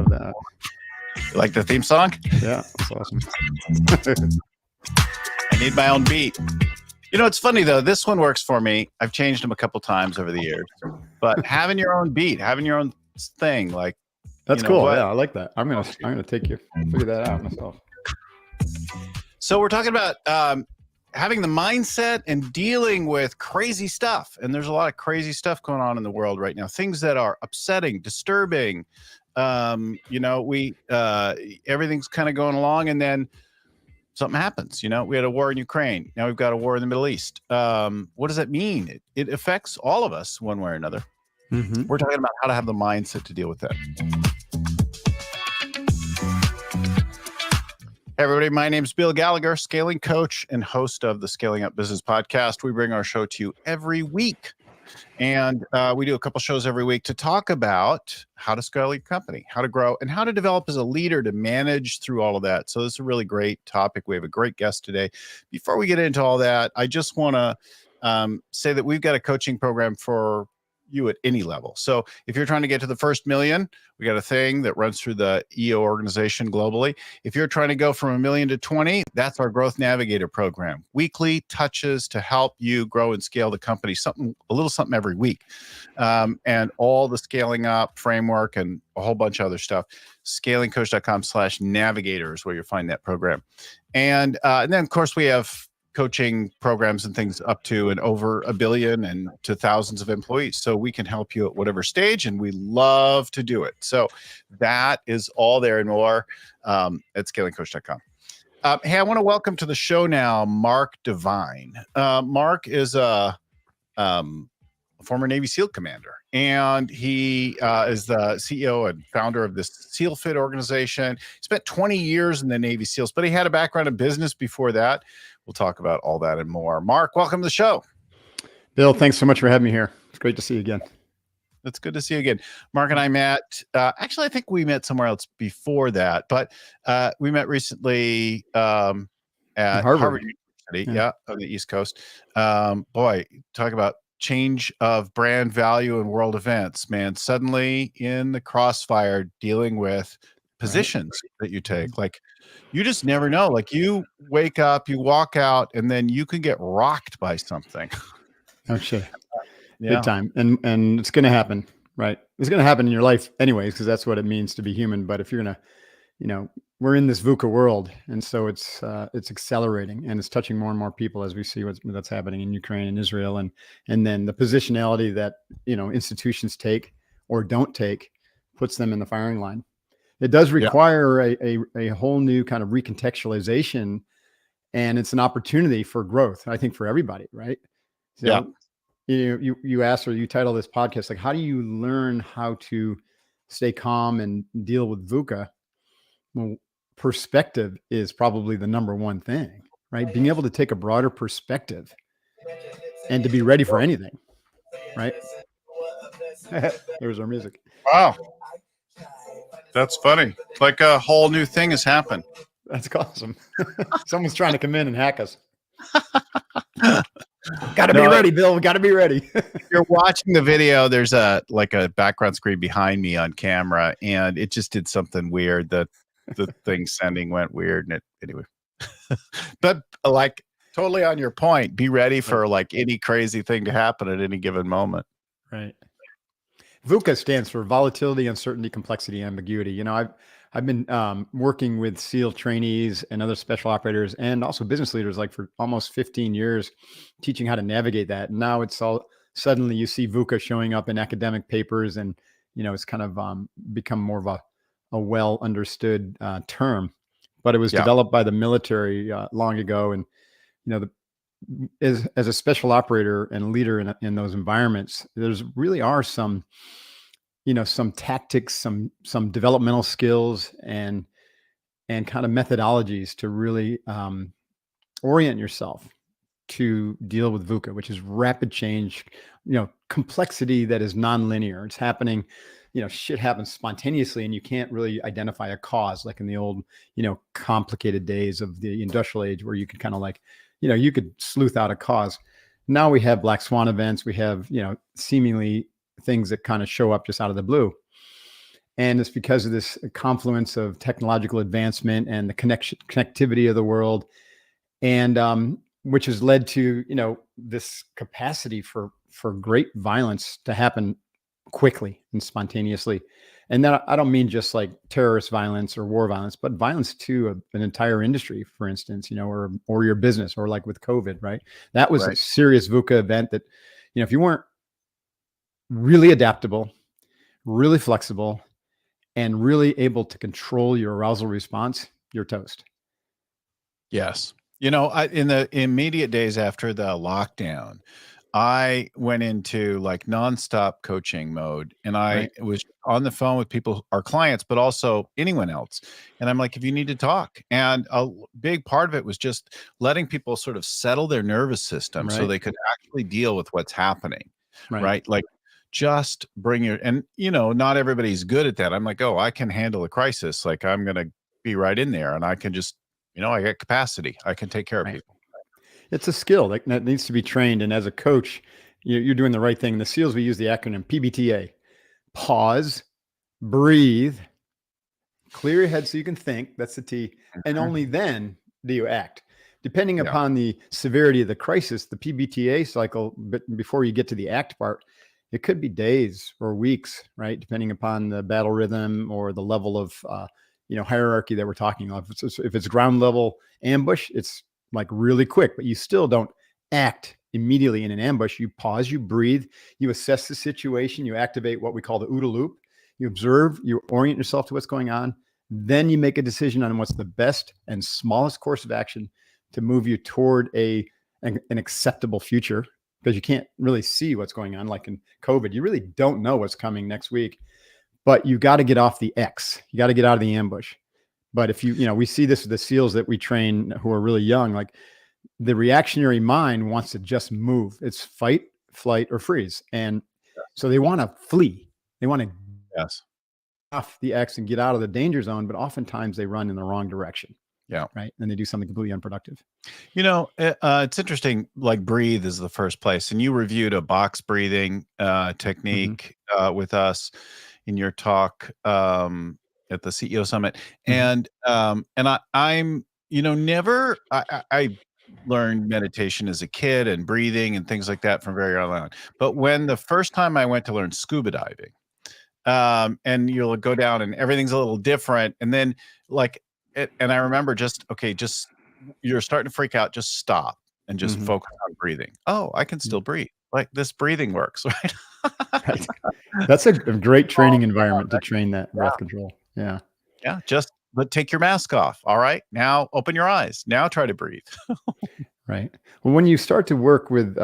love that. You like the theme song? Yeah, that's awesome. I need my own beat. You know, it's funny though. This one works for me. I've changed them a couple times over the years, but having your own beat, having your own thing, like that's cool. Yeah, I like that. I'm gonna take you figure that out myself. So we're talking about having the mindset and dealing with crazy stuff, and there's a lot of crazy stuff going on in the world right now. Things that are upsetting, disturbing. Everything's kind of going along, and then something happens. We had a war in Ukraine. Now we've got a war in the Middle East. What does that mean? It affects all of us one way or another. Mm-hmm. We're talking about how to have the mindset to deal with that. Hey everybody, my name's Bill Gallagher, scaling coach and host of the Scaling Up Business Podcast. We bring our show to you every week. And we do a couple shows every week to talk about how to scale your company, how to grow, and how to develop as a leader to manage through all of that. So this is a really great topic. We have a great guest today. Before we get into all that, I just want to say that we've got a coaching program for you at any level. So if you're trying to get to the first million, we got a thing that runs through the EO organization globally. If you're trying to go from 1 million to 20, that's our Growth Navigator program. Weekly touches to help you grow and scale the company, a little something every week. And all the scaling up framework and a whole bunch of other stuff. Scalingcoach.com/navigator is where you'll find that program. And then of course we have coaching programs and things up to and over 1 billion and to thousands of employees. So we can help you at whatever stage, and we love to do it. So that is all there and more at scalingcoach.com. Hey, I want to welcome to the show now, Mark Devine. Mark is a former Navy SEAL commander, and he is the CEO and founder of this SEAL Fit organization. He spent 20 years in the Navy SEALs, but he had a background in business before that. We'll talk about all that and more. Mark, welcome to the show. Bill, thanks so much for having me here. It's great to see you again. It's good to see you again. Mark and I met, actually, I think we met somewhere else before that, but we met recently at Harvard University, on the East Coast. Boy, talk about change of brand value and world events, man. Suddenly in the crossfire dealing with positions that you take. Like, you just never know. Like, you wake up, you walk out, and then you can get rocked by something. Oh, shit. Big time. And it's going to happen, right? It's going to happen in your life anyways, because that's what it means to be human. But if you're going to, we're in this VUCA world. And so it's accelerating, and it's touching more and more people as we see what's happening in Ukraine and Israel. And then the positionality that, institutions take or don't take puts them in the firing line. It does require a whole new kind of recontextualization, and it's an opportunity for growth, I think, for everybody, right? So, you asked, or you title this podcast, like, how do you learn how to stay calm and deal with VUCA? Well, perspective is probably the number one thing, right? Being able to take a broader perspective and to be ready for anything, right? There's our music. Wow. That's funny. Like a whole new thing has happened. That's awesome. Someone's trying to come in and hack us. Gotta be ready, Bill. Gotta be ready. You're watching the video. There's a background screen behind me on camera, and it just did something weird. The thing sending went weird, and anyway. But like, totally on your point, be ready for like any crazy thing to happen at any given moment. Right. VUCA stands for volatility, uncertainty, complexity, ambiguity. I've been working with SEAL trainees and other special operators and also business leaders like for almost 15 years, teaching how to navigate that. And now it's all suddenly you see VUCA showing up in academic papers, and it's kind of become more of a well understood term. But it was developed by the military long ago, and as a special operator and leader in those environments, there's really are some tactics, some developmental skills and kind of methodologies to really orient yourself to deal with VUCA, which is rapid change, complexity that is nonlinear. It's happening, shit happens spontaneously, and you can't really identify a cause like in the old, complicated days of the industrial age where you could kind of like, you could sleuth out a cause. Now we have black swan events. We have, seemingly things that kind of show up just out of the blue. And it's because of this confluence of technological advancement and the connectivity of the world, and which has led to, this capacity for great violence to happen quickly and spontaneously. And then I don't mean just like terrorist violence or war violence, but violence to an entire industry, for instance, or your business, or like with COVID, right? That was a Right. serious VUCA event that, if you weren't really adaptable, really flexible, and really able to control your arousal response, you're toast. Yes. In the immediate days after the lockdown, I went into like nonstop coaching mode, and I Right. was on the phone with people, our clients, but also anyone else. And I'm like, if you need to talk. And a big part of it was just letting people sort of settle their nervous system so Right. they could actually deal with what's happening. Right. Right. Like, just bring your, and not everybody's good at that. I'm like, oh, I can handle a crisis. Like, I'm going to be right in there, and I can just, I got capacity. I can take care of Right. people. It's a skill that needs to be trained. And as a coach, you're doing the right thing. The SEALs, we use the acronym PBTA: pause, breathe, clear your head so you can think. That's the T. And Mhm. only then do you act. Depending Yeah. upon the severity of the crisis, the PBTA cycle, but before you get to the act part, it could be days or weeks, right? Depending upon the battle rhythm or the level of, hierarchy that we're talking about. If it's ground level ambush, it's like really quick, but you still don't act immediately in an ambush. You pause, you breathe, you assess the situation, you activate what we call the OODA loop. You observe, you orient yourself to what's going on. Then you make a decision on what's the best and smallest course of action to move you toward an acceptable future, because you can't really see what's going on. Like in COVID, you really don't know what's coming next week, but you got to get off the X. You got to get out of the ambush. But if we see this with the SEALs that we train who are really young, like the reactionary mind wants to just move. It's fight, flight, or freeze. And so they want to flee. They want to Yes. off the X and get out of the danger zone, but oftentimes they run in the wrong direction. Yeah. Right. And they do something completely unproductive. It's interesting. Like, breathe is the first place, and you reviewed a box breathing technique with us in your talk at the CEO Summit, and I'm never I learned meditation as a kid and breathing and things like that from very early on. But when the first time I went to learn scuba diving, and you'll go down and everything's a little different, and then like and I remember just you're starting to freak out, just stop and just focus on breathing. Oh, I can still breathe. Like, this breathing works, right? Right. That's a great training environment to train that breath control. Yeah. Yeah, but take your mask off. All right, now open your eyes. Now try to breathe. Right. Well, when you start to work with,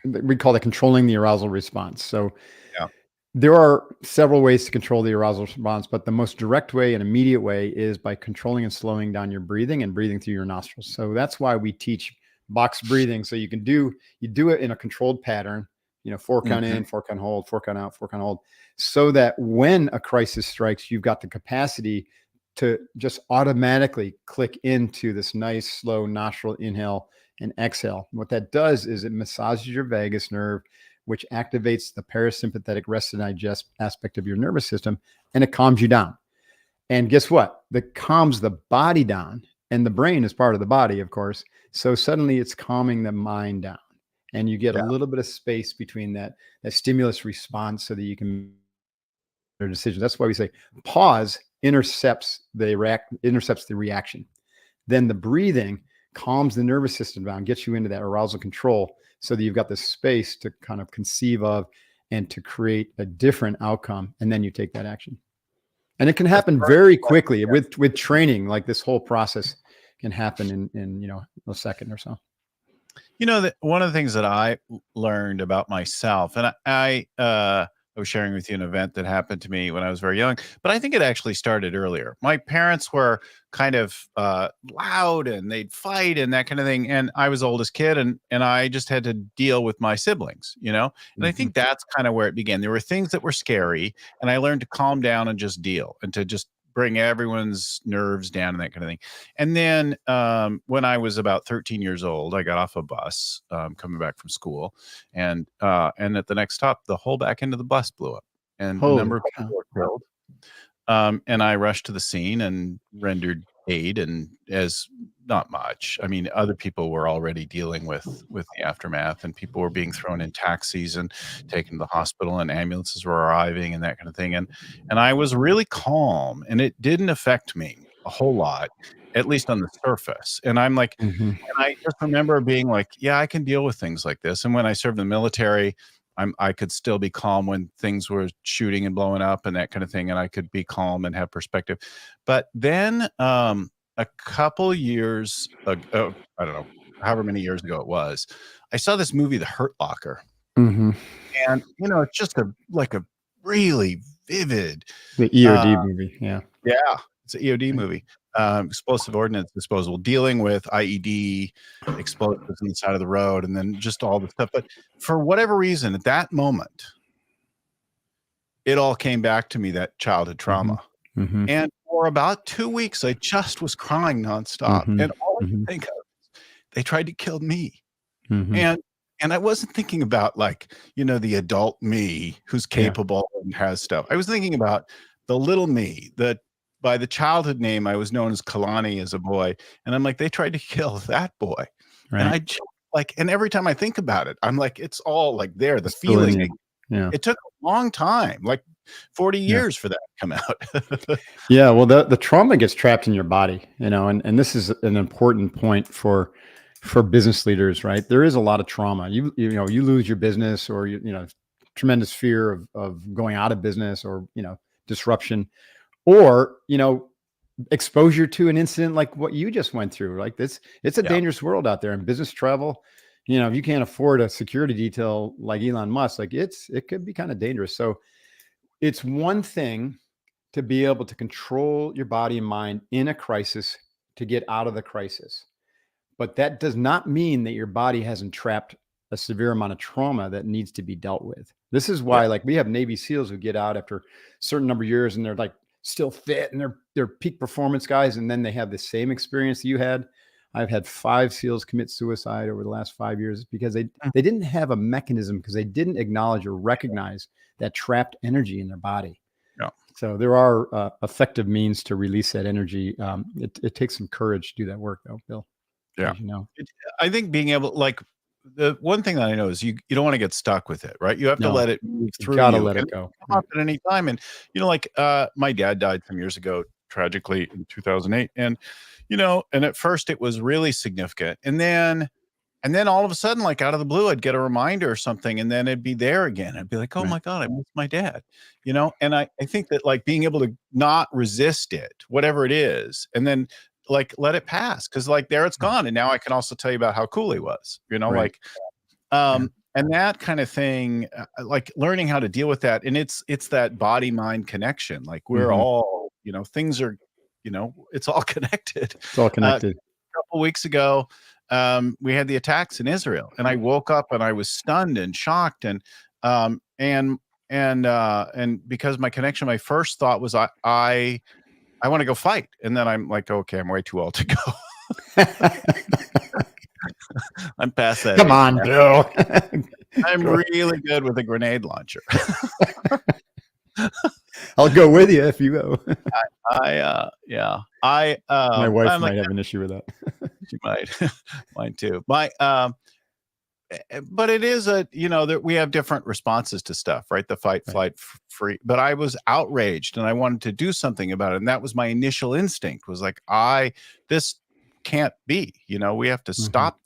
we call it controlling the arousal response. So Yeah. there are several ways to control the arousal response, but the most direct way and immediate way is by controlling and slowing down your breathing and breathing through your nostrils. So that's why we teach box breathing. So you do it in a controlled pattern, 4 count in, 4 count hold, 4 count out, 4 count hold, so that when a crisis strikes, you've got the capacity to just automatically click into this nice, slow nostril inhale and exhale. What that does is it massages your vagus nerve, which activates the parasympathetic rest and digest aspect of your nervous system, and it calms you down. And guess what? That calms the body down, and the brain is part of the body, of course. So suddenly it's calming the mind down, and you get a little bit of space between that stimulus response so that you can make their decision. That's why we say pause intercepts the reaction. Then the breathing calms the nervous system down, gets you into that arousal control, so that you've got the space to kind of conceive of and to create a different outcome. And then you take that action. And it can happen very quickly with training. Like, this whole process can happen in a second or so. That one of the things that I learned about myself, and I was sharing with you an event that happened to me when I was very young, but I think it actually started earlier. My parents were kind of loud, and they'd fight and that kind of thing. And I was the oldest kid, and I just had to deal with my siblings, And I think that's kind of where it began. There were things that were scary, and I learned to calm down and just deal, and to just bring everyone's nerves down and that kind of thing. And then when I was about 13 years old, I got off a bus coming back from school, and at the next stop, the whole back end of the bus blew up, and a number of people were killed. And I rushed to the scene and rendered aid, and as not much. I mean, other people were already dealing with the aftermath, and people were being thrown in taxis and taken to the hospital, and ambulances were arriving and that kind of thing. And I was really calm, and it didn't affect me a whole lot, at least on the surface. And I'm like, Hmm. and I just remember being like, yeah, I can deal with things like this. And when I served in the military, I could still be calm when things were shooting and blowing up and that kind of thing, and I could be calm and have perspective. But then a couple years ago, I don't know, however many years ago it was, I saw this movie, The Hurt Locker, Hmm. and it's just a really vivid, The uh, EOD movie. Yeah. yeah, it's an EOD Right. movie, explosive ordnance disposal, dealing with IED explosives on the side of the road, and then just all the stuff. But for whatever reason, at that moment, it all came back to me, that childhood Hmm. trauma. Hmm. And for about 2 weeks, I just was crying nonstop. Hmm. And all I Hmm. could think of, they tried to kill me. Hmm. And I wasn't thinking about like, the adult me who's Yeah. capable and has stuff. I was thinking about the little me that by the childhood name I was known as Kalani as a boy. And I'm like, they tried to kill that boy. And Right. I just, like, and every time I think about it, I'm like, it's all like there, the It's still in you. feeling. Yeah. It took a long time, like 40 Yeah. years for that to come out. Yeah. Well, the trauma gets trapped in your body, and this is an important point for business leaders, right? There is a lot of trauma. You lose your business, or tremendous fear of going out of business, or disruption, or exposure to an incident like what you just went through. Like this, it's a Yeah. dangerous world out there in business travel. If you can't afford a security detail like Elon Musk, like it could be kind of dangerous. So it's one thing to be able to control your body and mind in a crisis to get out of the crisis. But that does not mean that your body hasn't trapped a severe amount of trauma that needs to be dealt with. This is Yeah. why, like, we have Navy SEALs who get out after a certain number of years and they're like still fit and they're peak performance guys, and then they have the same experience that you had. I've had 5 SEALs commit suicide over the last 5 years because they didn't have a mechanism, because they didn't acknowledge or recognize that trapped energy in their body. Yeah. So there are effective means to release that energy. It takes some courage to do that work, though, Bill. Yeah. As you know. I think being able, like, the one thing that I know is you don't want to get stuck with it, right? You have to No, let it move you through gotta you, let and it go. come up at any time. And like my dad died some years ago, tragically, in 2008, and and at first it was really significant, and then all of a sudden, like out of the blue, I'd get a reminder or something, and then it'd be there again. I'd be like, oh Right. my God, I miss my dad. And I think that, like, being able to not resist it, whatever it is, and then like let it pass. Cause like there it's gone. And now I can also tell you about how cool he was, Right. like, Yeah. and that kind of thing, like learning how to deal with that. And it's that body mind connection. Like we're Mhm. all, things are, it's all connected. It's all connected. Couple weeks ago, we had the attacks in Israel, and I woke up and I was stunned and shocked, and um, and and because my connection, my first thought was I want to go fight, and then I'm like, okay, I'm way too old to go. I'm past that Come age on, now. Bill. I'm Go. really good with a grenade launcher. I'll go with you if you go. Yeah, My wife I'm like, might have an issue with that. she might, mine too. But it is that we have different responses to stuff, right? The fight, Right. flight, free. But I was outraged and I wanted to do something about it. And that was my initial instinct, was like, this can't be, we have to Mhm. stop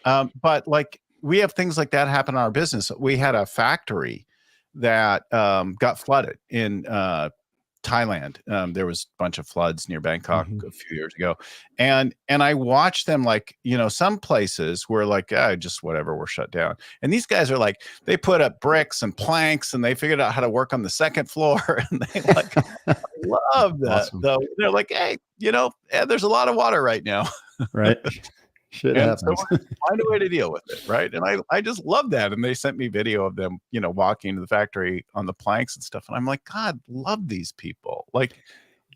this. But like, we have things like that happen in our business. We had a factory that got flooded in Thailand. There was a bunch of floods near Bangkok Mhm. a few years ago, and I watched them, like, some places were like, just whatever, we're shut down, and these guys are like, they put up bricks and planks, and they figured out how to work on the second floor, and they like love that. Awesome. Though they're like, hey, there's a lot of water right now, Right? Shit and so happens. find a way to deal with it, right? And I just love that. And they sent me video of them, walking into the factory on the planks and stuff. And I'm like, God, love these people. Like,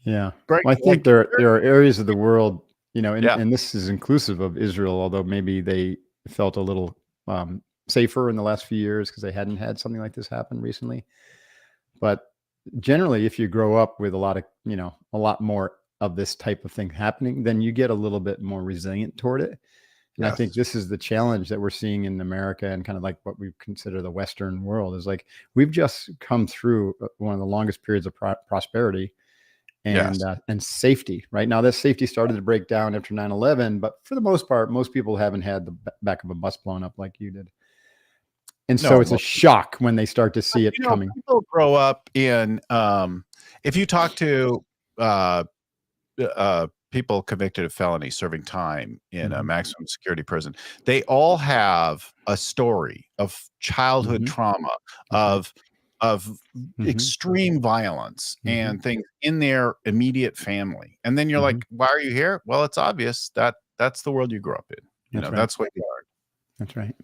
Yeah. great. Well, I think Like, there are areas of the world, and yeah, and this is inclusive of Israel, although maybe they felt a little safer in the last few years because they hadn't had something like this happen recently. But generally, if you grow up with a lot more of this type of thing happening, then you get a little bit more resilient toward it. And I think Yes. this is the challenge that we're seeing in America, and kind of like what we consider the Western world is like, we've just come through one of the longest periods of prosperity Yes. and safety. Right now, that safety started to break down after 9/11, but for the most part, most people haven't had the back of a bus blown up like you did. And so No, it's a shock when they start to see it coming. people grow up in, if you talk to people convicted of felony serving time in a maximum security prison, they all have a story of childhood trauma, of extreme violence and things in their immediate family. And then you're like, why are you here? Well, it's obvious that that's the world you grew up in. That's what you are. That's right.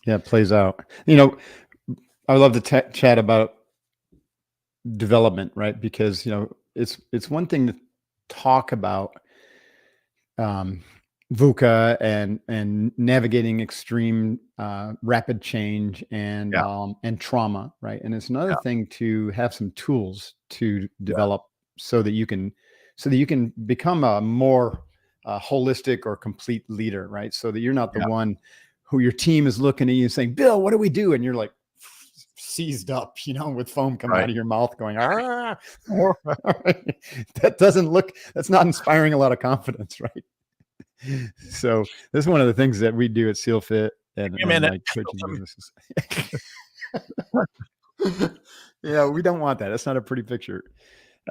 Yeah, it plays out. I love to chat about development, right? Because it's one thing to talk about VUCA and navigating extreme rapid change and trauma, right? And it's another thing to have some tools to develop so that you can become a more holistic or complete leader, right? So that you're not the one who your team is looking at you and saying, "Bill, what do we do?" And you're like seized up, with foam coming out of your mouth going, "Ah." That's not inspiring a lot of confidence, right? So this is one of the things that we do at SEAL Fit and like coaching businesses. Yeah, we don't want that. That's not a pretty picture.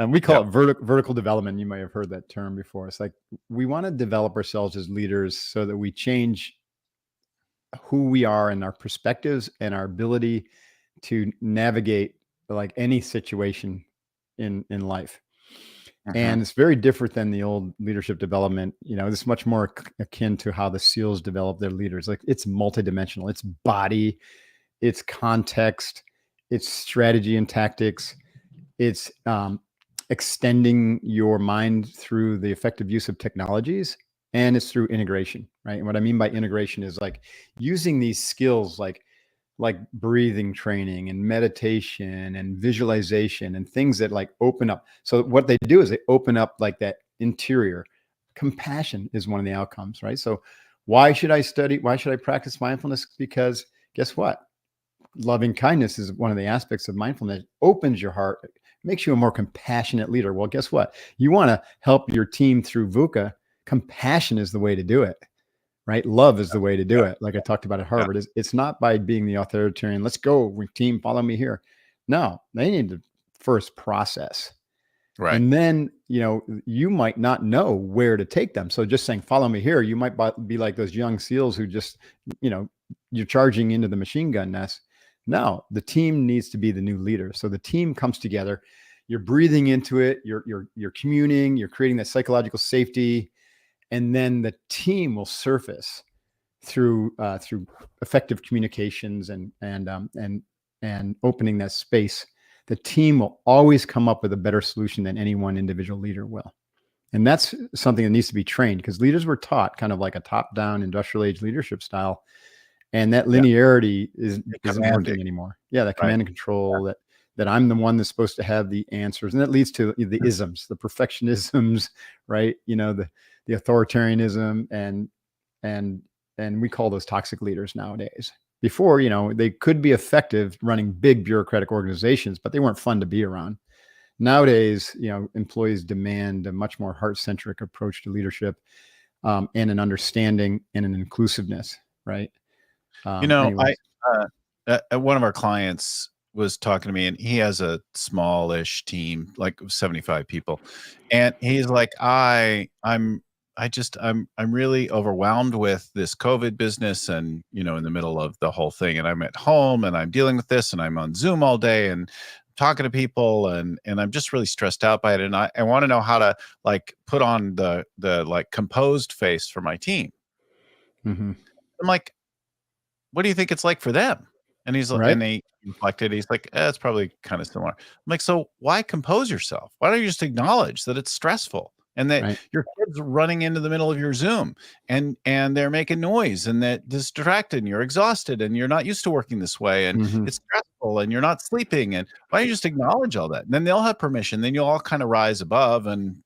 We call it vertical development. You might have heard that term before. It's like we want to develop ourselves as leaders so that we change who we are and our perspectives and our ability to navigate like any situation in life. And it's very different than the old leadership development. It's much more akin to how the SEALs develop their leaders. Like, it's multidimensional. It's body, it's context, it's strategy and tactics. It's extending your mind through the effective use of technologies, and it's through integration, right? And what I mean by integration is like using these skills like breathing training and meditation and visualization and things that like open up. So what they do is they open up like that interior. Compassion is one of the outcomes, right? So why should I practice mindfulness? Because guess what? Loving kindness is one of the aspects of mindfulness. It opens your heart, makes you a more compassionate leader. Well, guess what? You want to help your team through VUCA. Compassion is the way to do it. Right? Love is the way to do it. Like I talked about at Harvard, it's not by being the authoritarian, let's go team, follow me here. No, they need to first process. Right. And then, you might not know where to take them. So just saying, follow me here, you might be like those young SEALs who just, you're charging into the machine gun nest. No, the team needs to be the new leader. So the team comes together, you're breathing into it, you're communing, you're creating that psychological safety. And then the team will surface through effective communications and opening that space. The team will always come up with a better solution than any one individual leader will. And that's something that needs to be trained, because leaders were taught kind of like a top-down industrial age leadership style. And that linearity isn't working anymore. Yeah, that command and control, that I'm the one that's supposed to have the answers. And that leads to the isms, the perfectionisms, right? The authoritarianism, and we call those toxic leaders nowadays. Before, they could be effective running big bureaucratic organizations, but they weren't fun to be around. Nowadays, employees demand a much more heart-centric approach to leadership, and an understanding and an inclusiveness, right? One of our clients was talking to me, and he has a smallish team, like 75 people. And he's like, I'm really overwhelmed with this COVID business, and, in the middle of the whole thing, and I'm at home and I'm dealing with this, and I'm on Zoom all day and talking to people, and I'm just really stressed out by it. And I want to know how to like put on the like composed face for my team. I'm like, what do you think it's like for them? And he's like, and he reflected, he's like, it's probably kind of similar. I'm like, so why compose yourself? Why don't you just acknowledge that it's stressful, and that your kid's running into the middle of your Zoom, and they're making noise, and that distracted, and you're exhausted, and you're not used to working this way, and it's stressful, stressful and you're not sleeping. And why don't you just acknowledge all that? And then they'll have permission. Then you'll all kind of rise above and,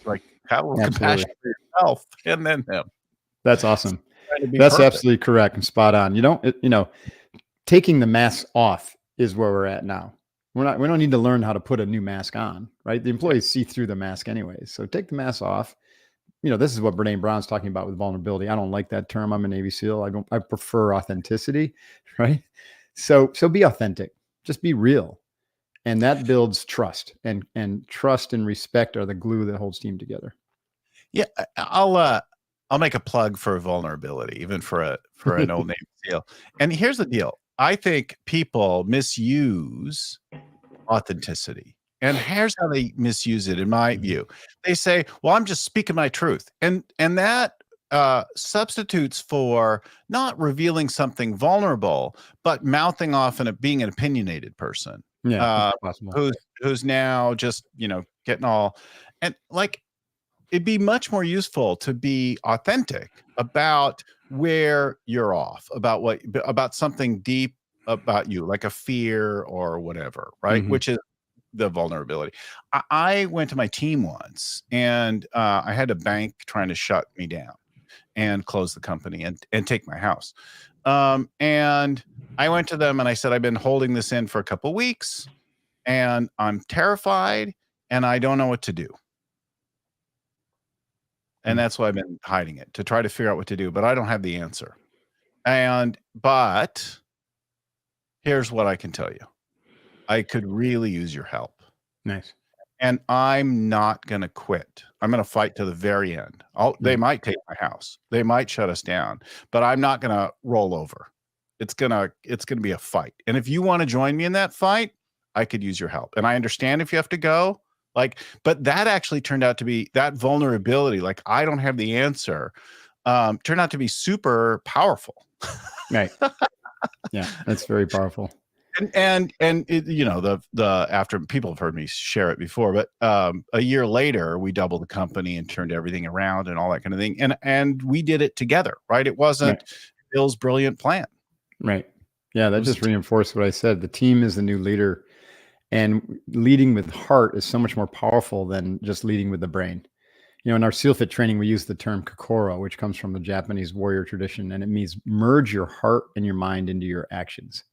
like have a little compassion for yourself and then them. That's awesome. That's absolutely correct and spot on. Taking the mask off is where we're at now. We don't need to learn how to put a new mask on, right? The employees see through the mask anyways. So take the mask off. This is what Brene Brown's talking about with vulnerability. I don't like that term. I'm a Navy SEAL. I prefer authenticity, right? So be authentic. Just be real. And that builds trust, and trust and respect are the glue that holds team together. Yeah. I'll make a plug for vulnerability, even for an old Navy SEAL. And here's the deal. I think people misuse authenticity. And here's how they misuse it, in my view. They say, well, I'm just speaking my truth. And that substitutes for not revealing something vulnerable, but mouthing off and being an opinionated person. Yeah, who's now just, getting all, and like, it'd be much more useful to be authentic about where you're off, about something deep about you, like a fear or whatever, right? Mm-hmm. Which is the vulnerability. I went to my team once, and I had a bank trying to shut me down and close the company and take my house. And I went to them and I said, I've been holding this in for a couple of weeks, and I'm terrified, and I don't know what to do. And that's why I've been hiding it, to try to figure out what to do, but I don't have the answer. But here's what I can tell you. I could really use your help. Nice. And I'm not going to quit. I'm going to fight to the very end. They might take my house. They might shut us down, but I'm not going to roll over. It's going to be a fight. And if you want to join me in that fight, I could use your help. And I understand if you have to go, but that actually turned out to be, that vulnerability, like, I don't have the answer, turned out to be super powerful. Right. Yeah, that's very powerful. And it, after, people have heard me share it before, but a year later we doubled the company and turned everything around and all that kind of thing. And we did it together, right? It wasn't Bill's brilliant plan. Right. Yeah, that just reinforced what I said. The team is the new leader, and leading with heart is so much more powerful than just leading with the brain. In our SEAL Fit training, we use the term kokoro, which comes from the Japanese warrior tradition, and it means merge your heart and your mind into your actions.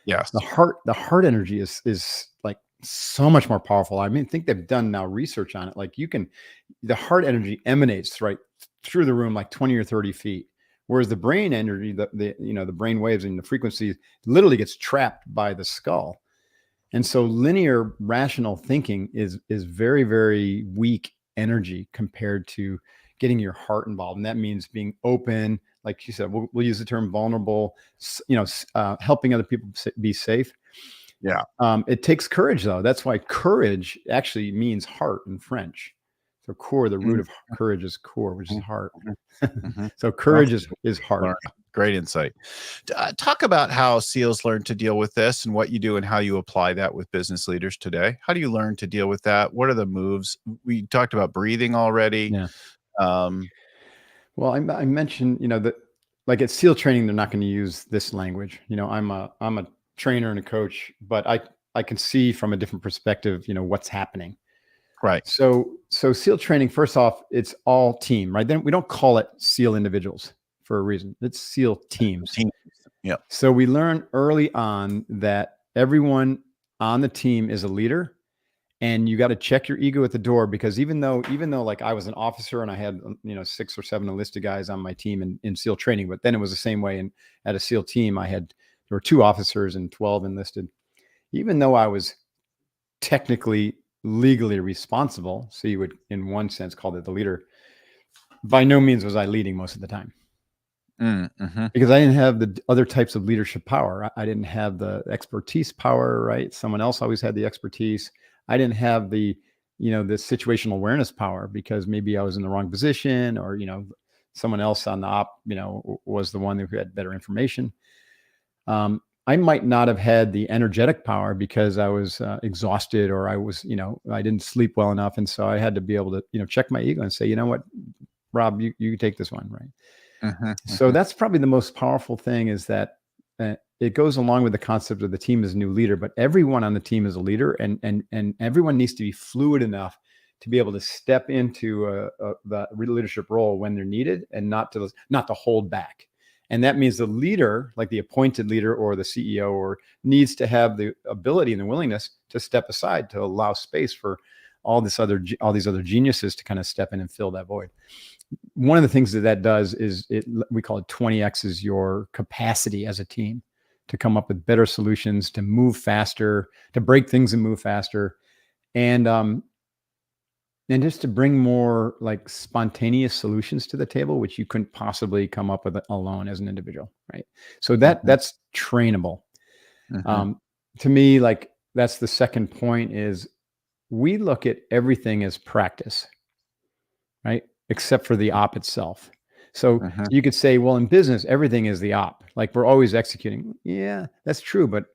Yes. The heart energy is like so much more powerful. I think they've done now research on it. Like, the heart energy emanates right through the room, like 20 or 30 feet. Whereas the brain energy, the brain waves and the frequency literally gets trapped by the skull. And so linear rational thinking is very, very weak energy compared to getting your heart involved. And that means being open. Like you said, we'll use the term vulnerable, helping other people be safe. Yeah. It takes courage, though. That's why courage actually means heart in French. So core, the root of courage is core, which is heart. So courage is heart. Great insight. Talk about how SEALs learn to deal with this and what you do and how you apply that with business leaders today. How do you learn to deal with that? What are the moves? We talked about breathing already. Yeah. Well, I mentioned, that like at SEAL training, they're not going to use this language. I'm a trainer and a coach, but I can see from a different perspective, what's happening. Right. So SEAL training, first off, it's all team, right? Then we don't call it SEAL individuals for a reason. It's SEAL teams. Yeah. So we learn early on that everyone on the team is a leader, and you got to check your ego at the door, because even though like I was an officer and I had 6 or 7 enlisted guys on my team in SEAL training, but then it was the same way. And at a SEAL team, there were 2 officers and 12 enlisted. Even though I was technically legally responsible, so you would in one sense call it the leader, by no means was I leading most of the time. Because I didn't have the other types of leadership power. I didn't have the expertise power, right? Someone else always had the expertise. I didn't have the situational awareness power, because maybe I was in the wrong position, or, someone else on the op, was the one who had better information. I might not have had the energetic power because I was exhausted, or I was, I didn't sleep well enough. And so I had to be able to, check my ego and say, you know what, Rob, you take this one, right? So that's probably the most powerful thing, is that it goes along with the concept of the team as a new leader, but everyone on the team is a leader, and everyone needs to be fluid enough to be able to step into the leadership role when they're needed, and not to hold back. And that means the leader, like the appointed leader or the CEO, needs to have the ability and the willingness to step aside to allow space for all these other geniuses to kind of step in and fill that void. One of the things that does is we call it 20X's your capacity as a team to come up with better solutions, to move faster, to break things and move faster, and just to bring more like spontaneous solutions to the table, which you couldn't possibly come up with alone as an individual, right? So that's trainable. To me, like, that's the second point, is we look at everything as practice, right? Except for the op itself. So you could say, well, in business, everything is the op. Like, we're always executing. Yeah, that's true. But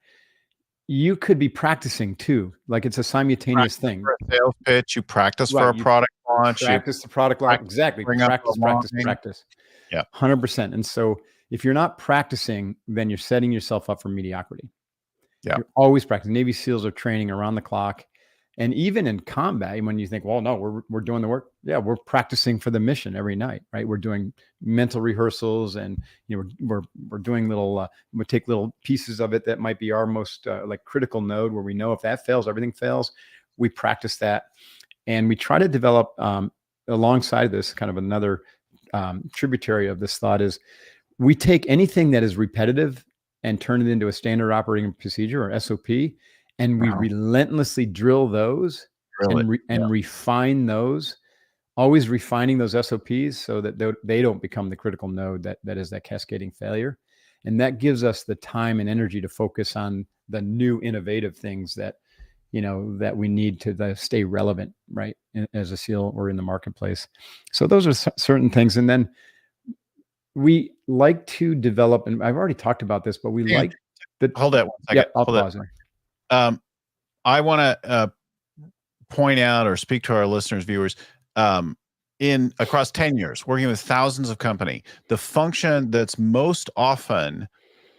you could be practicing too. Like, it's a simultaneous thing. For a sales pitch, you practice for a product launch. Practice the product launch. Exactly. Practice. Yeah. 100%. And so if you're not practicing, then you're setting yourself up for mediocrity. Yeah. You're always practicing. Navy SEALs are training around the clock. And even in combat, when you think, well, no, we're doing the work. Yeah, we're practicing for the mission every night, right? We're doing mental rehearsals, and we're doing little. We take little pieces of it that might be our most like critical node, where we know if that fails, everything fails. We practice that, and we try to develop alongside this, kind of another tributary of this thought is, we take anything that is repetitive and turn it into a standard operating procedure, or SOP. And we relentlessly drill those and refine those, always refining those SOPs so that they don't become the critical node that is that cascading failure. And that gives us the time and energy to focus on the new innovative things that we need to stay relevant, right, as a SEAL or in the marketplace. So those are certain things. And then we like to develop, and I've already talked about this, but we like the. Hold that 1 second. Yeah, I'll pause there. I want to point out or speak to our listeners, viewers, across 10 years, working with thousands of companies, the function that's most often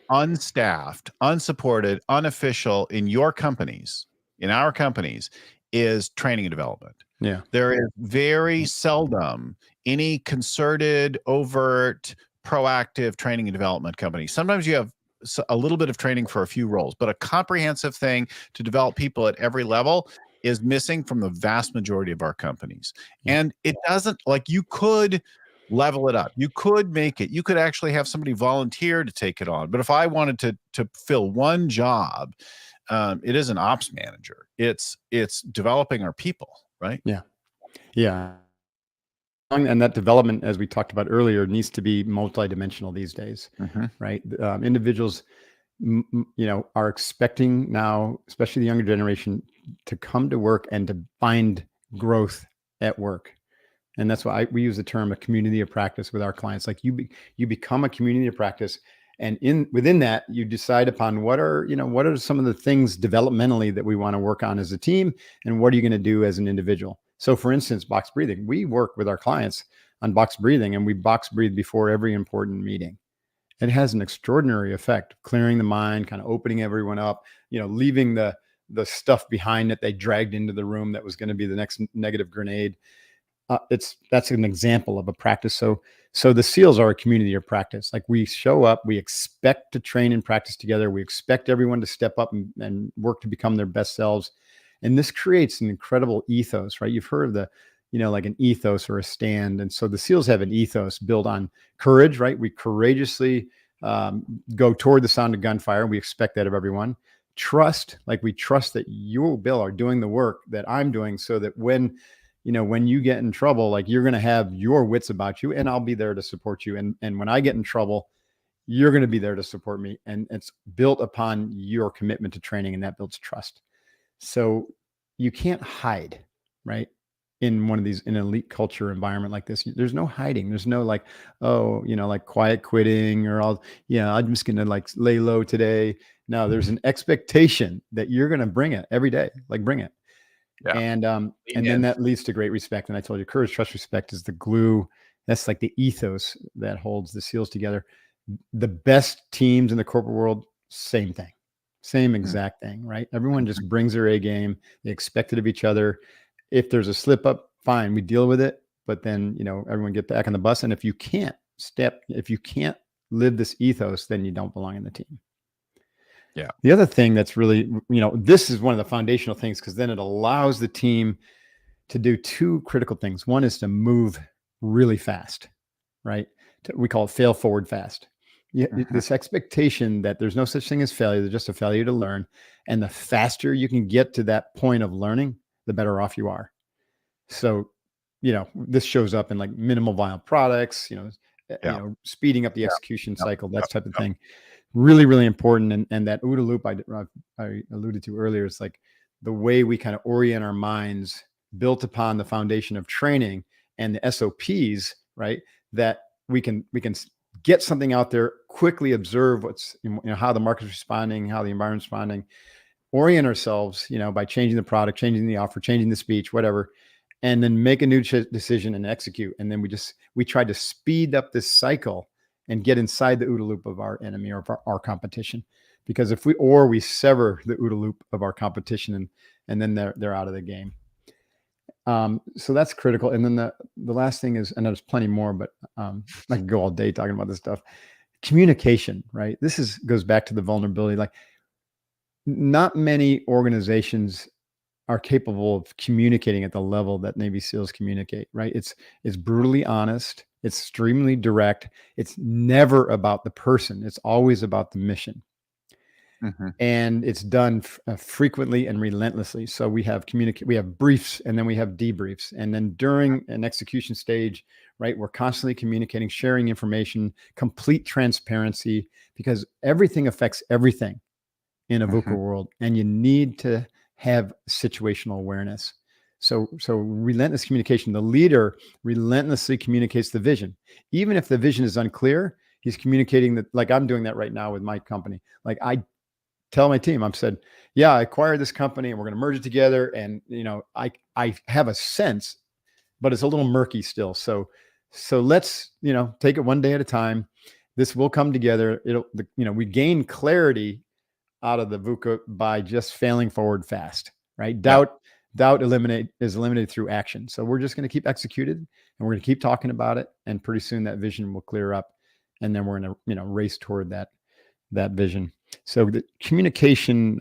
unstaffed, unsupported, unofficial in your companies, in our companies, is training and development. Yeah. There is very seldom any concerted, overt, proactive training and development company. Sometimes you have a little bit of training for a few roles, but a comprehensive thing to develop people at every level is missing from the vast majority of our companies. And it doesn't, like, you could level it up. You could make it, you could actually have somebody volunteer to take it on. But if I wanted to fill one job, it is an ops manager. It's developing our people, right? Yeah. Yeah. And that development, as we talked about earlier, needs to be multidimensional these days, right? Individuals, are expecting now, especially the younger generation, to come to work and to find growth at work. And that's why we use the term a community of practice with our clients. Like, you become a community of practice, and within that, you decide upon what are some of the things developmentally that we want to work on as a team, and what are you going to do as an individual. So, for instance, box breathing. We work with our clients on box breathing, and we box breathe before every important meeting. It has an extraordinary effect, clearing the mind, kind of opening everyone up, leaving the stuff behind that they dragged into the room that was going to be the next negative grenade. That's an example of a practice. So the SEALs are a community of practice. Like, we show up, we expect to train and practice together. We expect everyone to step up and work to become their best selves. And this creates an incredible ethos, right? You've heard of the, like an ethos or a stand. And so the SEALs have an ethos built on courage, right? We courageously go toward the sound of gunfire. We expect that of everyone. Trust, like, we trust that you, Bill, are doing the work that I'm doing, so that when you get in trouble, like, you're going to have your wits about you, and I'll be there to support you. And when I get in trouble, you're going to be there to support me. And it's built upon your commitment to training, and that builds trust. So you can't hide, right? In one of these, in an elite culture environment like this, there's no hiding. There's no like, like quiet quitting, or I'm just going to like lay low today. No, there's an expectation that you're going to bring it every day, like bring it. Yeah. And then that leads to great respect. And I told you, courage, trust, respect is the glue. That's like the ethos that holds the SEALs together. The best teams in the corporate world, same thing, same exact thing, right? Everyone just brings their A game. They expect it of each other. If there's a slip up, fine, we deal with it. But then, everyone get back on the bus. And if you can't live this ethos, then you don't belong in the team. Yeah. The other thing that's really, this is one of the foundational things, because then it allows the team to do two critical things. One is to move really fast, right? We call it fail forward fast. This expectation that there's no such thing as failure, there's just a failure to learn. And the faster you can get to that point of learning, the better off you are. So, this shows up in like minimal viable products, speeding up the execution cycle, that type of thing. Really, really important. And that OODA loop I alluded to earlier, is like the way we kind of orient our minds, built upon the foundation of training and the SOPs, right? That we can get something out there, quickly observe what's, how the market's responding, how the environment's responding, orient ourselves, by changing the product, changing the offer, changing the speech, whatever, and then make a new decision and execute. And then we try to speed up this cycle and get inside the OODA loop of our enemy or of our competition. Because if we sever the OODA loop of our competition, and then they're out of the game. So that's critical. And then the last thing is, and there's plenty more, but I could go all day talking about this stuff. Communication, right? This goes back to the vulnerability. Like, not many organizations are capable of communicating at the level that Navy SEALs communicate, right? It's brutally honest. It's extremely direct. It's never about the person. It's always about the mission. And it's done frequently and relentlessly. So we have briefs, and then we have debriefs. And then during an execution stage, right, we're constantly communicating, sharing information, complete transparency, because everything affects everything in a VUCA world. And you need to have situational awareness. So relentless communication. The leader relentlessly communicates the vision. Even if the vision is unclear, he's communicating that, like I'm doing that right now with my company. Like, I tell my team, I've said, yeah, I acquired this company and we're going to merge it together. And, I have a sense, but it's a little murky still. So let's, take it one day at a time. This will come together. We gain clarity out of the VUCA by just failing forward fast, right? Doubt is eliminated through action. So we're just going to keep executed, and we're going to keep talking about it. And pretty soon that vision will clear up, and then we're going to, race toward that vision. So the communication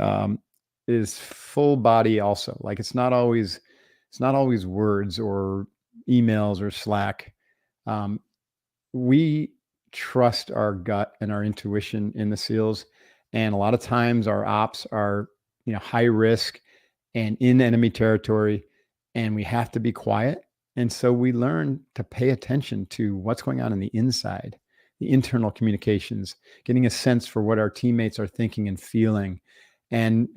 is full body also. Like, it's not always words or emails or Slack. We trust our gut and our intuition in the SEALs. And a lot of times our ops are, high risk and in enemy territory, and we have to be quiet. And so we learn to pay attention to what's going on the inside, the internal communications, getting a sense for what our teammates are thinking and feeling, and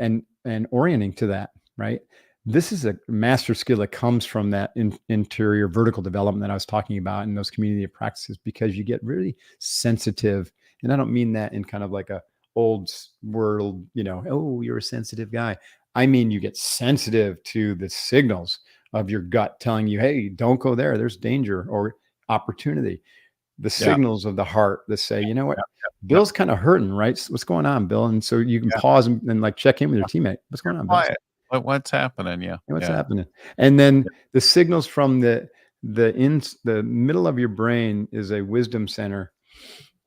orienting to that, right? This is a master skill that comes from that interior vertical development that I was talking about in those community of practices, because you get really sensitive. And I don't mean that in kind of like a old world, oh, you're a sensitive guy. I mean, you get sensitive to the signals of your gut telling you, hey, don't go there. There's danger or opportunity. The signals of the heart that say, you know what, Bill's kind of hurting, right? What's going on, Bill? And so you can pause and like check in with your teammate. What's going on, Bill? What's happening? Yeah. What's happening? And then the signals from the middle of your brain is a wisdom center.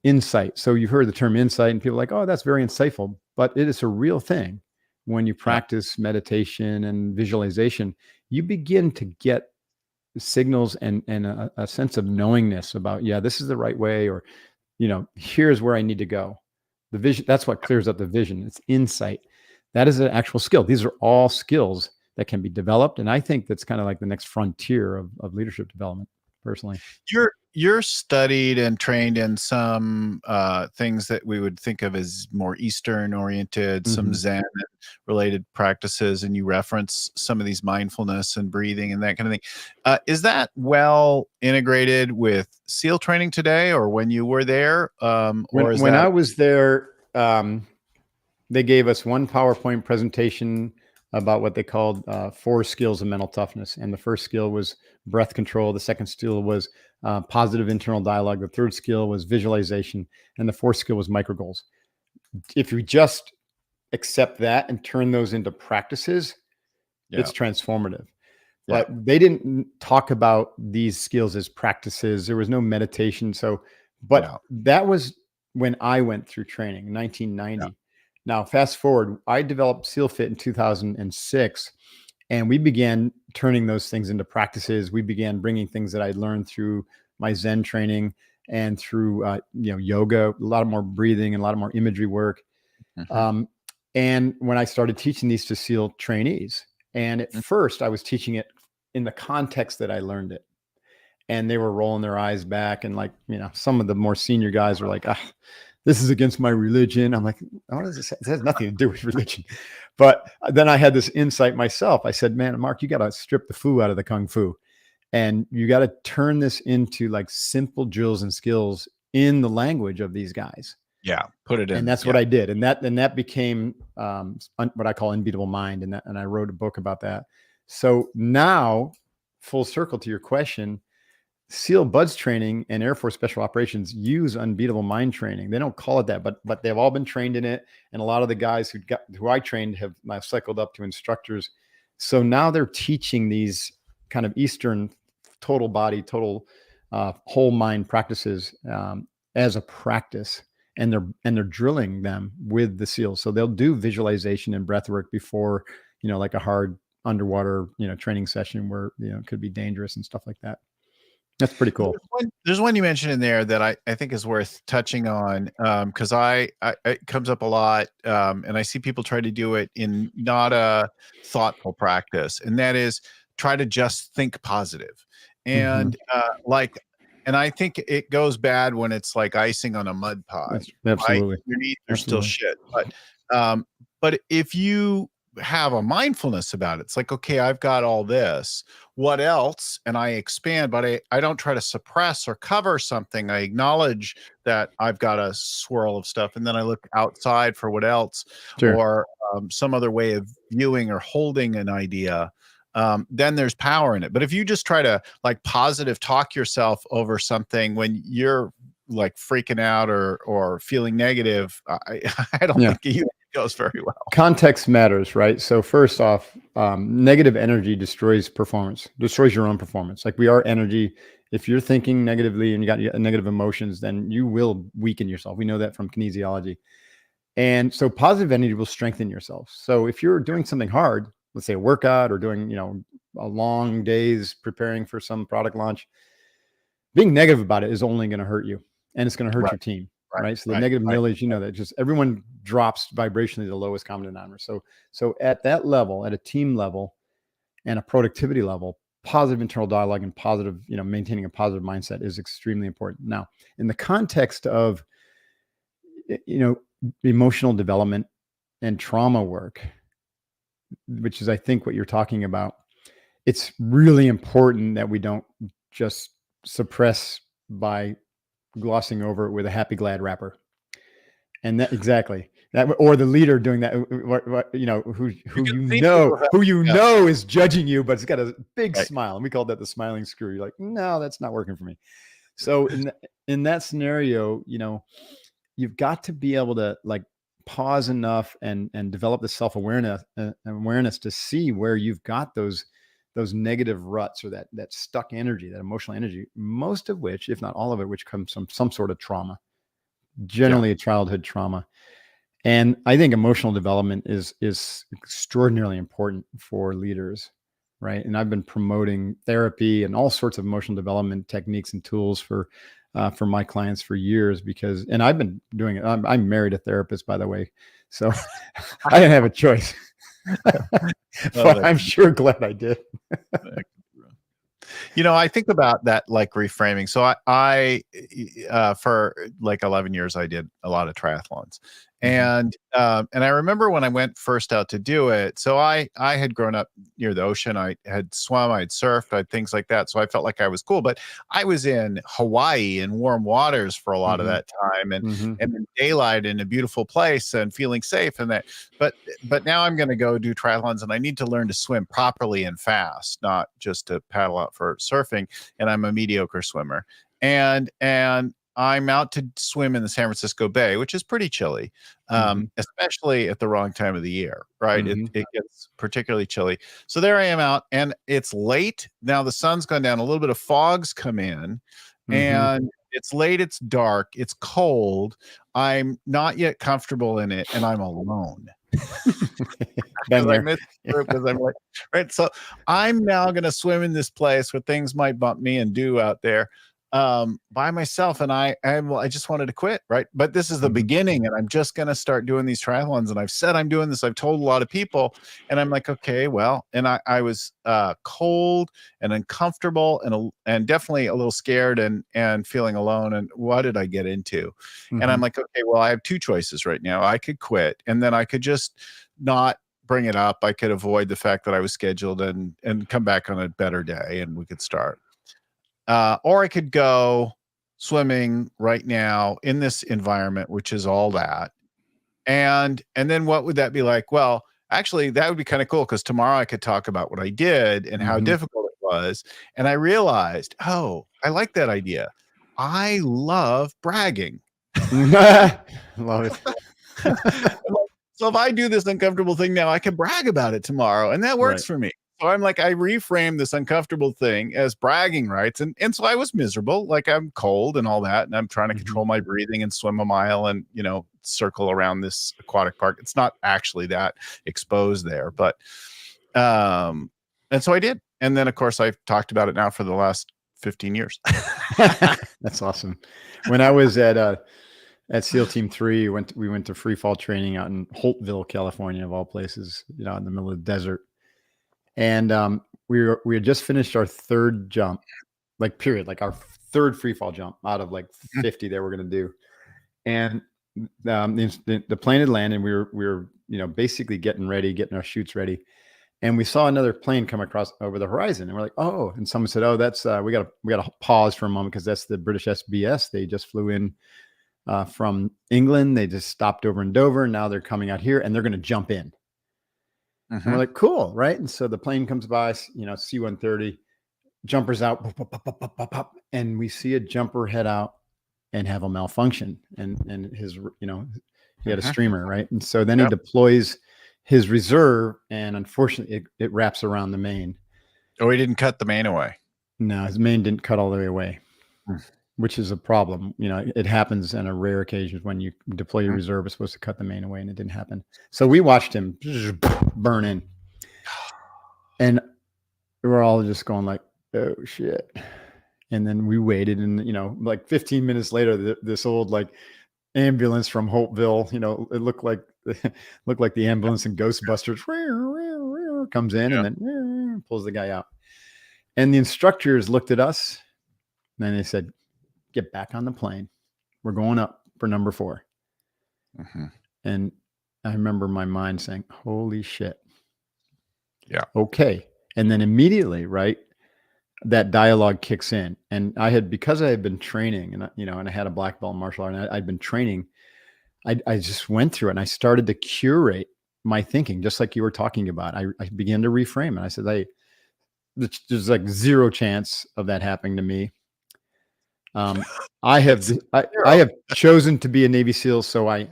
Insight. So you've heard the term insight, and people are like, oh, that's very insightful, but it is a real thing. When you practice meditation and visualization, you begin to get signals and a sense of knowingness about, this is the right way, or, here's where I need to go. The vision, that's what clears up the vision. It's insight. That is an actual skill. These are all skills that can be developed. And I think that's kind of like the next frontier of leadership development, personally. You're studied and trained in some things that we would think of as more Eastern oriented, some Zen related practices, and you reference some of these mindfulness and breathing and that kind of thing. Is that well integrated with SEAL training today, or when you were there? When I was there, they gave us one PowerPoint presentation about what they called 4 skills of mental toughness. And the first skill was breath control. The second skill was positive internal dialogue. The third skill was visualization. And the fourth skill was micro goals. If you just accept that and turn those into practices, it's transformative. But they didn't talk about these skills as practices. There was no meditation. So, but that was when I went through training in 1990. Now, fast forward, I developed SEAL Fit in 2006, and we began turning those things into practices. We began bringing things that I'd learned through my Zen training and through yoga, a lot of more breathing and a lot of more imagery work. And when I started teaching these to SEAL trainees, and at first I was teaching it in the context that I learned it, and they were rolling their eyes back, and some of the more senior guys were like, this is against my religion. I'm like, what does this? It has nothing to do with religion. But then I had this insight myself. I said, man, Mark, you got to strip the foo out of the kung fu, and you got to turn this into like simple drills and skills in the language of these guys. Yeah, put it in. And that's what I did, and that became what I call Unbeatable Mind, and I wrote a book about that. So now, full circle to your question, SEAL BUDS training and Air Force Special Operations use Unbeatable Mind training. They don't call it that, but they've all been trained in it. And a lot of the guys who I trained have cycled up to instructors. So now they're teaching these kind of Eastern total body, total whole mind practices as a practice, and they're drilling them with the SEALs. So they'll do visualization and breath work before, like a hard underwater, training session where, it could be dangerous and stuff like that. That's pretty cool. There's one you mentioned in there that I think is worth touching on, because it comes up a lot, and I see people try to do it in not a thoughtful practice, and that is try to just think positive. And and I think it goes bad when it's like icing on a mud pie. Absolutely. Right? Your needs are still shit. But if you have a mindfulness about it, it's like, okay, I've got all this. What else? And I expand, but I don't try to suppress or cover something. I acknowledge that I've got a swirl of stuff, and then I look outside for what else, or some other way of viewing or holding an idea. Then there's power in it. But if you just try to like positive talk yourself over something when you're like freaking out or feeling negative, I don't think it goes very well. Context matters, right? So first off, negative energy destroys performance, destroys your own performance. Like, we are energy. If you're thinking negatively and you got negative emotions, then you will weaken yourself. We know that from kinesiology. And so positive energy will strengthen yourself. So if you're doing something hard, let's say a workout, or doing, a long days preparing for some product launch, being negative about it is only going to hurt you, and it's going to hurt your team. Right. So the negative knowledge, that just everyone drops vibrationally the lowest common denominator. So at that level, at a team level and a productivity level, positive internal dialogue and positive, maintaining a positive mindset is extremely important. Now, in the context of, emotional development and trauma work, which is, I think, what you're talking about, it's really important that we don't just suppress by glossing over it with a happy glad wrapper. And that or the leader doing that, who know is judging you, but it's got a big smile, and we call that the smiling screw. You're like, no, that's not working for me. So in that scenario, you've got to be able to like pause enough and develop the self-awareness to see where you've got those negative ruts, or that stuck energy, that emotional energy, most of which, if not all of it, which comes from some sort of trauma, generally a childhood trauma. And I think emotional development is extraordinarily important for leaders, right? And I've been promoting therapy and all sorts of emotional development techniques and tools for my clients for years, and I've been doing it. I'm married a therapist, by the way, so I didn't have a choice. But I'm sure glad I did. I think about that, like reframing. So I for like 11 years, I did a lot of triathlons, And I remember when I went first out to do it. So I had grown up near the ocean. I had swum, I had surfed, I had things like that. So I felt like I was cool. But I was in Hawaii in warm waters for a lot of that time, and in daylight in a beautiful place and feeling safe. And that, but now I'm going to go do triathlons, and I need to learn to swim properly and fast, not just to paddle out for surfing. And I'm a mediocre swimmer, and I'm out to swim in the San Francisco Bay, which is pretty chilly, especially at the wrong time of the year, right? It gets particularly chilly. So there I am out, and it's late. Now the sun's gone down, a little bit of fog's come in, and it's late, it's dark, it's cold. I'm not yet comfortable in it, and I'm alone. Been there. Because I'm like, right. So I'm now going to swim in this place where things might bump me and do out there by myself. And I just wanted to quit. Right. But this is the beginning, and I'm just going to start doing these triathlons. And I've said I'm doing this. I've told a lot of people, and I'm like, okay, well, and I was cold and uncomfortable and definitely a little scared and feeling alone. And what did I get into? And I'm like, okay, well, I have two choices right now. I could quit, and then I could just not bring it up. I could avoid the fact that I was scheduled and come back on a better day, and we could start. Or I could go swimming right now in this environment, which is all that. And then what would that be like? Well, actually, that would be kind of cool, because tomorrow I could talk about what I did and how difficult it was. And I realized, oh, I like that idea. I love bragging. Love it. So if I do this uncomfortable thing now, I can brag about it tomorrow, and that works for me. So I'm like, I reframe this uncomfortable thing as bragging rights. And so I was miserable, like I'm cold and all that. And I'm trying to control my breathing and swim a mile and, circle around this aquatic park. It's not actually that exposed there, but, and so I did. And then of course I've talked about it now for the last 15 years. That's awesome. When I was at SEAL Team 3, we went to free fall training out in Holtville, California, of all places, in the middle of the desert. And we had just finished our third jump, like our third free fall jump out of like 50 that we're going to do. And the plane had landed. We were basically getting our chutes ready. And we saw another plane come across over the horizon, and we're like, oh, and someone said, oh, that's we got to pause for a moment, because that's the British SBS. They just flew in from England. They just stopped over in Dover, and now they're coming out here, and they're going to jump in. And we're like, cool, right? And so the plane comes by, C-130, jumpers out, pop, pop, pop, pop, pop, and we see a jumper head out and have a malfunction, and his, he had a streamer, right? And so then he deploys his reserve, and unfortunately, it wraps around the main. Oh, he didn't cut the main away. No, his main didn't cut all the way away, which is a problem. It happens on a rare occasion when you deploy your reserve. It's supposed to cut the main away, and it didn't happen. So we watched him burn in, and we're all just going like, "Oh shit!" And then we waited, and like 15 minutes later, this old like ambulance from Holtville, it looked like the ambulance in Ghostbusters comes in and then pulls the guy out. And the instructors looked at us, and then they said, get back on the plane. We're going up for number 4. And I remember my mind saying, holy shit. Yeah. Okay. And then immediately, right, that dialogue kicks in. And because I had been training, and and I had a black belt in martial art, and I'd been training, I just went through it, and I started to curate my thinking, just like you were talking about. I began to reframe, and I said, hey, there's like zero chance of that happening to me. I have chosen to be a Navy SEAL, so I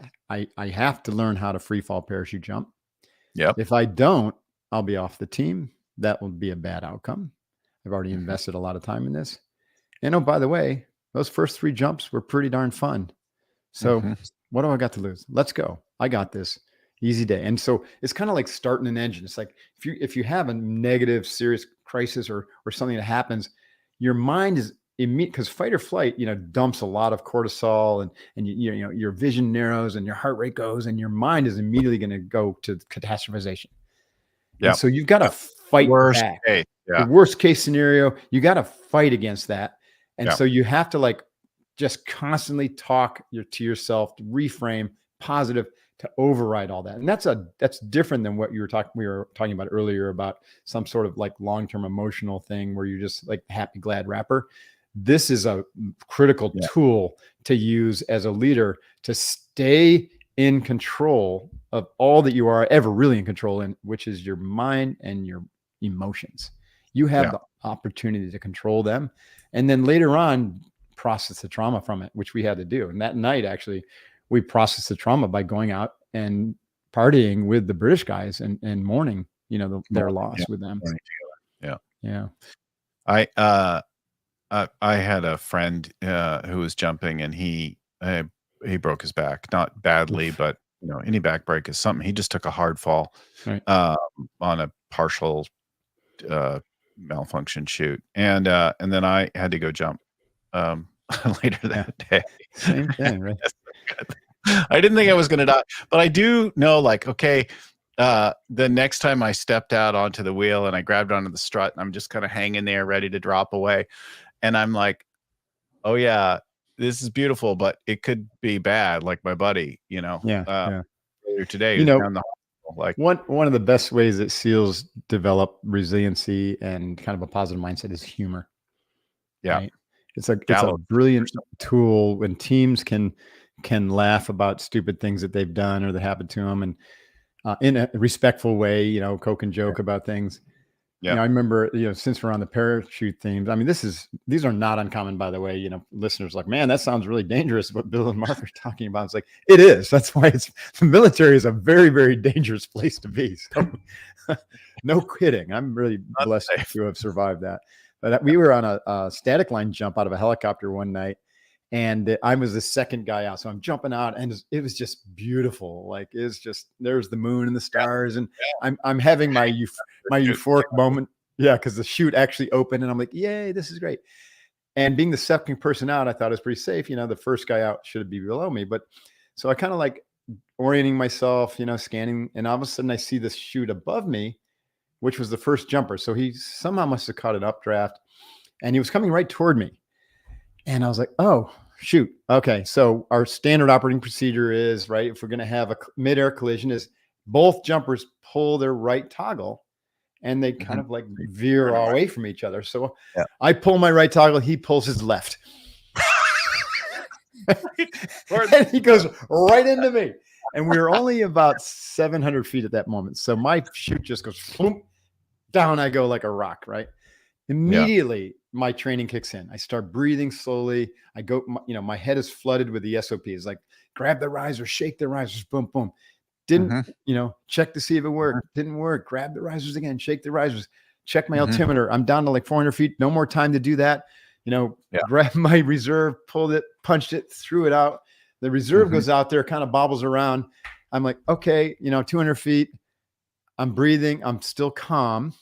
have to learn how to free fall parachute jump. Yep. If I don't, I'll be off the team. That will be a bad outcome. I've already invested a lot of time in this. And oh, by the way, those first 3 jumps were pretty darn fun. So what do I got to lose? Let's go. I got this. Easy day. And so it's kind of like starting an engine. It's like if you have a negative, serious crisis or something that happens, your mind is immediate, because fight or flight, dumps a lot of cortisol, and your vision narrows and your heart rate goes, and your mind is immediately going to go to catastrophization. Yeah. So you've got to fight back. The worst case scenario, you got to fight against that. And so you have to like just constantly talk to yourself, to reframe, positive to override all that. And that's different than what we were talking about earlier about some sort of like long-term emotional thing where you're just like happy, glad rapper. This is a critical tool to use as a leader to stay in control of all that you are ever really in control in, which is your mind and your emotions. You have the opportunity to control them. And then later on, process the trauma from it, which we had to do. And that night, actually, we processed the trauma by going out and partying with the British guys and mourning, their loss with them. Yeah. I had a friend who was jumping, and he broke his back, not badly, but any back break is something. He just took a hard fall on a partial malfunction shoot, and then I had to go jump later that day. Same thing, right? I didn't think I was going to die, but I do know, like, okay, the next time I stepped out onto the wheel and I grabbed onto the strut, and I'm just kind of hanging there ready to drop away. And I'm like, oh yeah, this is beautiful, but it could be bad. Like my buddy, earlier today, down the hospital, like one of the best ways that SEALs develop resiliency and kind of a positive mindset is humor. Yeah. Right? It's a brilliant tool when teams can laugh about stupid things that they've done or that happened to them, and in a respectful way, Coke and joke about things. Yeah. I remember, since we're on the parachute themes, I mean, these are not uncommon, by the way. Listeners like, man, that sounds really dangerous what Bill and Mark are talking about. It's like, it is. That's why the military is a very, very dangerous place to be. So no kidding. I'm really blessed to have survived that. But we were on a static line jump out of a helicopter one night, and I was the second guy out. So I'm jumping out, and it was just beautiful. Like, it's just, there's the moon and the stars, and I'm having my euphoric moment. Yeah. Cause the chute actually opened, and I'm like, yay, this is great. And being the second person out, I thought it was pretty safe. The first guy out should be below me. But so I kind of like orienting myself, scanning, and all of a sudden I see this chute above me, which was the first jumper. So he somehow must have caught an updraft, and he was coming right toward me. And I was like, oh, shoot. Okay. So our standard operating procedure is, right, if we're going to have a midair collision, is both jumpers pull their right toggle, and they kind of like veer away from each other. So I pull my right toggle, he pulls his left. And he goes right into me. And we were only about 700 feet at that moment. So my chute just goes floop, down I go like a rock, right? Immediately, my training kicks in. I start breathing slowly. I go, my head is flooded with the SOPs, like grab the risers, shake the risers, boom, boom. Didn't, check to see if it worked. Didn't work. Grab the risers again, shake the risers, check my altimeter. I'm down to like 400 feet. No more time to do that. Grab my reserve, pulled it, punched it, threw it out. The reserve goes out there, kind of bobbles around. I'm like, okay, 200 feet. I'm breathing. I'm still calm.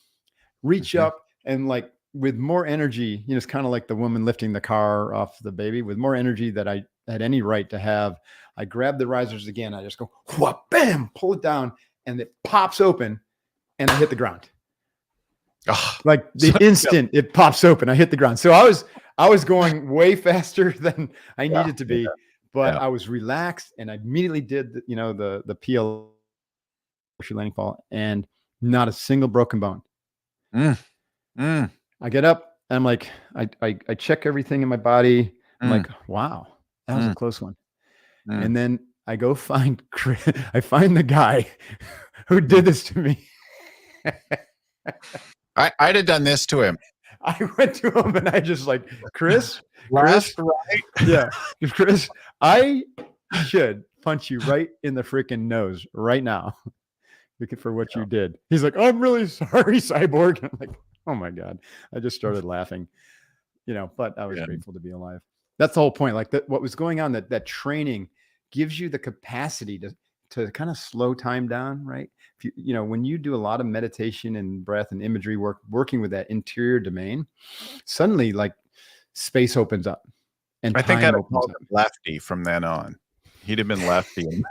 Reach up, and like with more energy, it's kind of like the woman lifting the car off the baby, with more energy that I had any right to have. I grab the risers again. I just go, whoop, bam, pull it down, and it pops open, and I hit the ground. Like the instant it pops open, I hit the ground. So I was going way faster than I needed to be, but I was relaxed, and I immediately did the PL landing fall, and not a single broken bone. I get up, and I'm like, I check everything in my body. I'm like, wow, that was a close one. And then I go find Chris. I find the guy who did this to me. I'd have done this to him. I went to him, and I just like, Chris, right? Yeah, Chris, I should punch you right in the freaking nose right now for what you did. He's like, I'm really sorry, Cyborg. I'm like, oh my God. I just started laughing, but I was grateful to be alive. That's the whole point. Like what was going on, that training gives you the capacity to kind of slow time down, right? If when you do a lot of meditation and breath and imagery work, working with that interior domain, suddenly like space opens up. And I think I'd have called him Lefty from then on. He'd have been Lefty.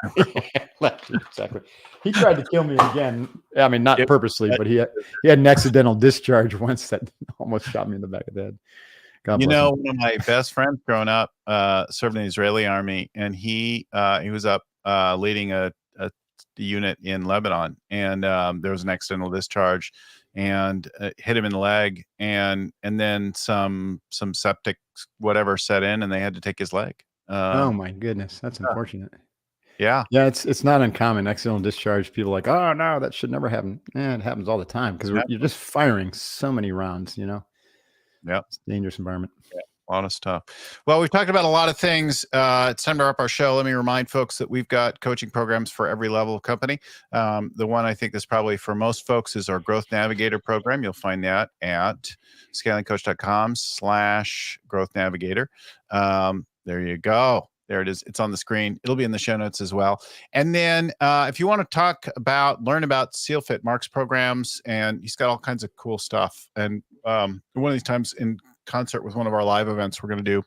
Lefty, exactly. He tried to kill me again. I mean, not purposely, but he had an accidental discharge once that almost shot me in the back of the head. God bless him. One of my best friends growing up served in the Israeli army, and he was up leading a unit in Lebanon, and there was an accidental discharge, and hit him in the leg, and then some septic whatever set in, and they had to take his leg. Oh my goodness, that's unfortunate. Yeah, it's not uncommon. Accidental discharge. People are like, oh no, that should never happen. It happens all the time because you're just firing so many rounds. Yeah, it's a dangerous environment. Yeah. A lot of stuff. Well, we've talked about a lot of things. It's time to wrap our show. Let me remind folks that we've got coaching programs for every level of company. The one I think that's probably for most folks is our Growth Navigator program. You'll find that at scalingcoach.com/Growth Navigator. There you go. There it is. It's on the screen. It'll be in the show notes as well. And then if you want to learn about SealFit, Mark's programs, and he's got all kinds of cool stuff. And one of these times in concert with one of our live events, we're going to do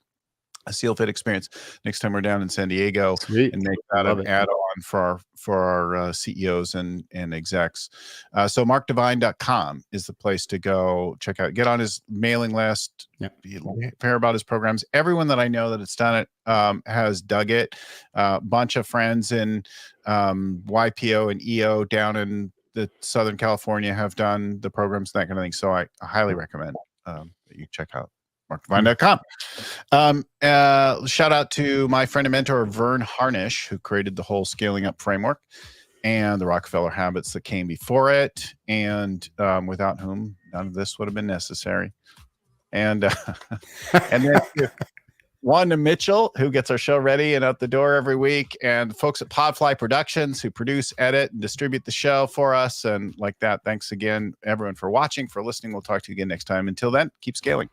a SealFit experience next time we're down in San Diego. Sweet. And make that an add-on for our CEOs and execs. So markdevine.com is the place to go check out. Get on his mailing list. Yep. Hear about his programs. Everyone that I know that has done it has dug it. A bunch of friends in YPO and EO down in the Southern California have done the programs, that kind of thing. So I highly recommend that you check out markdevine.com. Shout out to my friend and mentor, Vern Harnish, who created the whole scaling up framework and the Rockefeller habits that came before it, and without whom none of this would have been necessary. And then Wanda Mitchell, who gets our show ready and out the door every week, and folks at Podfly Productions, who produce, edit, and distribute the show for us. And like that, thanks again, everyone, for watching, for listening. We'll talk to you again next time. Until then, keep scaling.